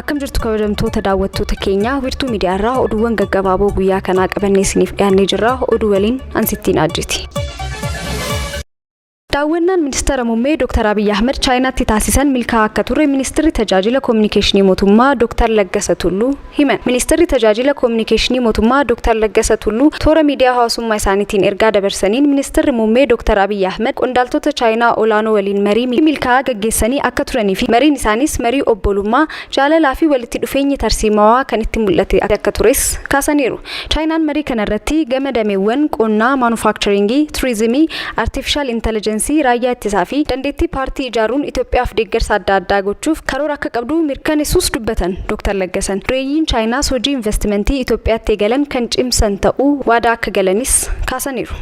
Akkam jirtu kabajamtoota daawwattoota keenya Wiirtuu Miidiyaa irraa oduuwwan gaggabaaboo guyyaa kanaa qabannee isiniif dhiyaannee jirra. Oduu waliin Ansittiin Ajjeeti. Daawwannaan ministeera muummee Dr. Abiy Ahmed Chaayinaatti taasisan milkaa'aa akka ture ministeerri tajaajila kominikeeshinii mootummaa Dr. Laggasa Tulluu himan. Ministeerri tajaajila kominikeeshinii mootummaa Dr. Laggasa Tulluu toora miidiyaa hawaasummaa isaaniitiin ergaa dabarsaniin ministeerri muummee Dr. Abiy Ahmed qondaaltota Chaayinaa olaanoo waliin marii milkaa'aa gaggeessanii akka turanii fi mariin isaanis marii obbolummaa, jaalalaa fi walitti dhufeenya tarsiimawaa kan itti mul'ate akka tures kaasaniiru. Chaayinaan marii kana irratti gama dameewwan qonnaa, maanufaaktcharingii, turizimii, artificial intelligence raayyaa ittisaa fi dandeettii paartii ijaaruun Itoophiyaaf deeggarsa adda addaa gochuuf karoora akka qabdu mirkaneessuus dubbatan Dr. Laggasan. Dureeyyiin Chaayinaas hojii investimentii Itoophiyaatti galan kan cimsan ta'uu waadaa akka galanis kaasaniiru.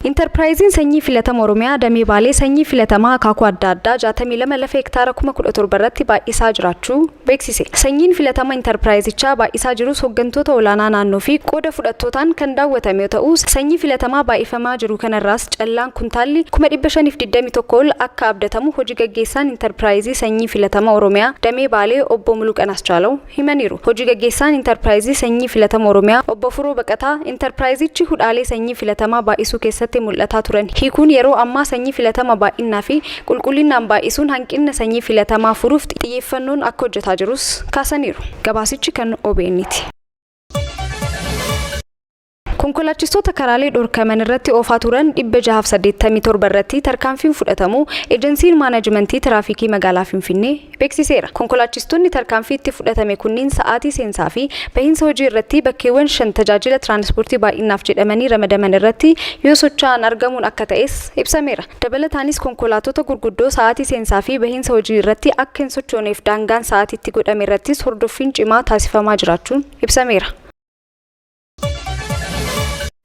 Enterprise sanyii filatama Oromiyaa damee Baalee sanyii filatamaa akaakuu adda addaa 62 lafa hektaara 17,000 irratti baay'isaa jiraachuu beeksise. Sanyiin filatama Enterprisechaa baay'isaa jirus hooggantoota olaanaa naannoo fi qooda fudhattootaan kan daawwatame yoo ta'u, sanyii filatamaa baay'ifamaa jiru kanarraas callaan kuntaalli 521 ol akka abdatamu hojii gaggeessaan Enterprise sanyii filatama Oromiyaa damee Baalee obbo Muluqan Aschaalaw himaniiru. Hojii gaggeessaan Enterprise sanyii filatama Oromiyaa obbo Furoo Baqataa Enterprisechi hudhaalee sanyii filatamaa baay'isuu keessatti mul'ataa turan. Hiikuun yeroo ammaa sanyii filatama baay'inaa fi qulqullinaan baay'isuun hanqina sanyii filatamaa furuuf xiyyeeffannoon akka hojjetaa jirus kaasaniiru. Gabaasichi kan OBN'ti. Konkolaachistoota karaalee dhorkaman irratti oofaa turan 687 irratti tarkaanfiin fudhatamu ejensiin maanajimentii tiraafikii magaalaa Finfinnee beeksiseera. Konkolaachistoonni tarkaanfii itti fudhatame kunniin sa'aatii seensaa fi bahiinsa hojii irratti bakkeewwan 5 tajaajila tiraanspoortii baay'inaaf jedhamanii ramadaman irratti yoo socho'an argamuun akka ta'es ibsameera. Dabalataanis konkolaattota gurguddoo sa'aatii seensaa fi bahiinsa hojii irratti akka hin sochooneef daangaan sa'aatiitti godhame irrattis hordoffiin cimaa taasifamaa jiraachuun ibsameera.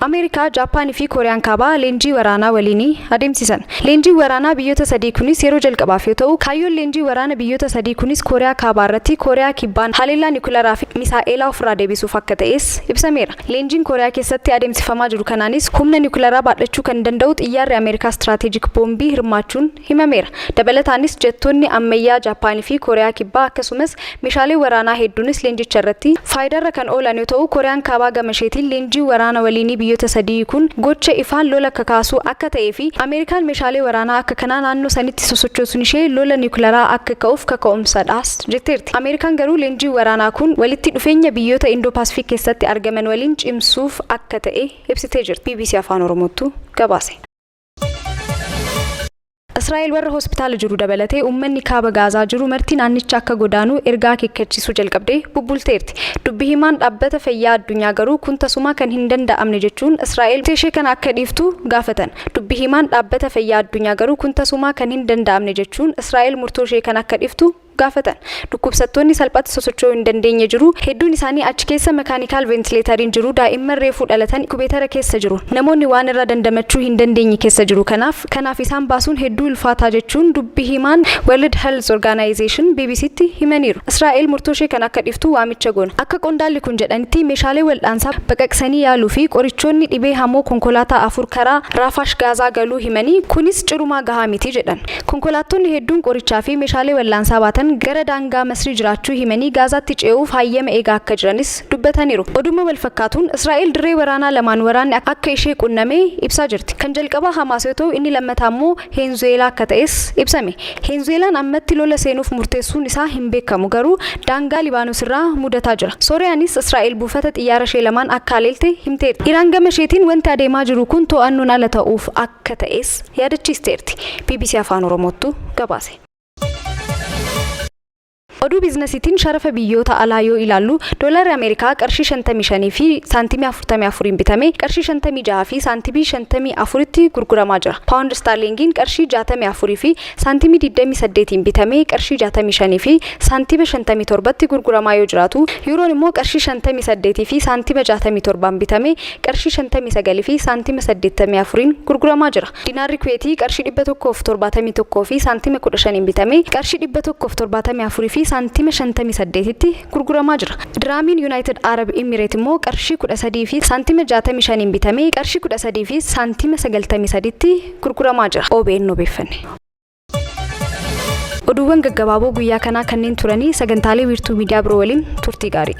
Ameerikaa, Jaapaan fi Kooriyaan kaabaa leenjii waraanaa waliin adeemsisan. Leenjii waraanaa biyyoota sadii kunis yeroo jalqabaaf yoo ta'u, kaayyoon leenjii waraana biyyoota sadii kunis Kooriyaa kaabaa irratti Kooriyaa kibbaan haleellaa niwukileeraa fi misaa'eelaa ofirraa deebisuuf akka ta'es ibsameera. Leenjiin Kooriyaa keessatti adeemsifamaa jiru kanaanis humna niwukileeraa baadhachuu kan danda'u xiyyaarri Ameerikaa istiraatiijik boombii hirmaachuun himameera. Dabalataanis jettoonni ammayyaa Jaapaan fi Kooriyaa kibbaa akkasumas meeshaalee waraanaa hedduunis leenjicha irratti faayidaarra kan oolan yoo ta'u, Kooriyaan kaabaa gama isheetiin leenjii waraana waliin biyyoota sadii kun gocha ifaan lola kakaasu akka ta'ee fi Ameerikaan meeshaalee waraanaa akka kanaa naannoo sanitti sosochoosuun ishee lola niwukileeraa akka ka'uuf kaka'umsadhaas jetteerti. Ameerikaan garuu leenjii waraanaa kun walitti dhufeenya biyyoota Indoo-Paasifik keessatti argaman waliin cimsuuf akka ta'e ibsitee jirti. BBC Afaan Oromootu gabaase. Israa'el warra hospitaala jiru dabalatee uummanni kaaba Gaazaa jiru marti naannicha akka godaanu ergaa akeekkachiisuu jalqabdee bubbulteerti. Dubbi himaan dhaabbata fayyaa addunyaa garuu kun tasuma kan hin danda'amne jechuun Israa'el ishee kana akka dhiiftu gaafatan. Dubbi himaan dhaabbata fayyaa addunyaa garuu kun tasuma kan hin danda'amne jechuun Israa'el murtoo ishee kana akka dhiiftu gaafatan. Dhukkubsattoonni salphatti sosocho'uu hin dandeenye jiru. Hedduun isaanii achi keessa mekaanikaal ventileetariin jiru. Daa'imman reefuu dhalatan inkubeetara keessa jiru. Namoonni waan irra dandamachuu hin dandeenye keessa jiru. Kanaaf isaan baasuun hedduu ulfaataa jechuun dubbi himaan World Health Organization BBCtti himaniiru. Israa'el murtoo ishee kan akka dhiiftu waamicha goona. Akka qondaalli kun jedhanitti meeshaalee wal'aansaa baqaqsanii yaaluu fi qorichoonni dhibee hamoo konkolaataa 4 karaa Raafash Gaazaa galuu himanii kunis cirumaa gahaa miti jedhan. Konkolaattonni hedduun qorichaa fi meeshaalee wal'aansaa baatan gara daangaa Masrii jiraachuu himanii Gaazaatti ce'uuf hayyama eegaa akka jiranis dubbataniiru. Oduma wal fakkaatuun Israa'el dirree waraanaa lamaan waraanni akka ishee qunnamee ibsaa jirti. Kan jalqabaa Hamaas yoo ta'u, inni lammataa immoo Heenzuweelaa akka ta'es ibsame. Heenzuweelaan ammatti lola seenuuf murteessuun isaa hin beekamu garuu daangaa Libaanos irraa mudataa jira. Sooriyaanis Israa'el buufata xiyyaara ishee lamaan akka haleelte himteerti. Iraan gama isheetiin wanti adeemaa jiru kun to'annoon ala ta'uuf akka ta'es yaadachiisteerti. BBC Afaan Oromootu gabaase. Oduu biizinasiitiin sharafa biyyoota alaa yoo ilaallu doolaarri Ameerikaa qarshii 55 fi saantimii 44 bitame qarshii 56 fi saantimii 54 tti gurguramaa jira. Paawuнд Staarlingiin qarshii 64 fi saantimii 28 bitame qarshii 65 fi saantima 57 tti gurguramaa yoo jiraatu, Yuuroon immoo qarshii 58 fi saantima 67 bitame qarshii 59 fi saantima 84 gurguramaa jira. Dinaarri Kuweetii qarshii 171 fi saantima 15 bitame qarshii 174 fi saantima 58 tti gurguramaa jira. Diraamiin United Arab Emirates immoo qarshii 13 fi saantima 65 bitame qarshii 13 fi saantima 93 tti gurguramaa jira. OBN obeeffanne. oduuwwan gaggabaaboo guyyaa kanaa kanneen turanii sagantaalee wiirtuu miidiyaa biroo waliin turtii gaarii.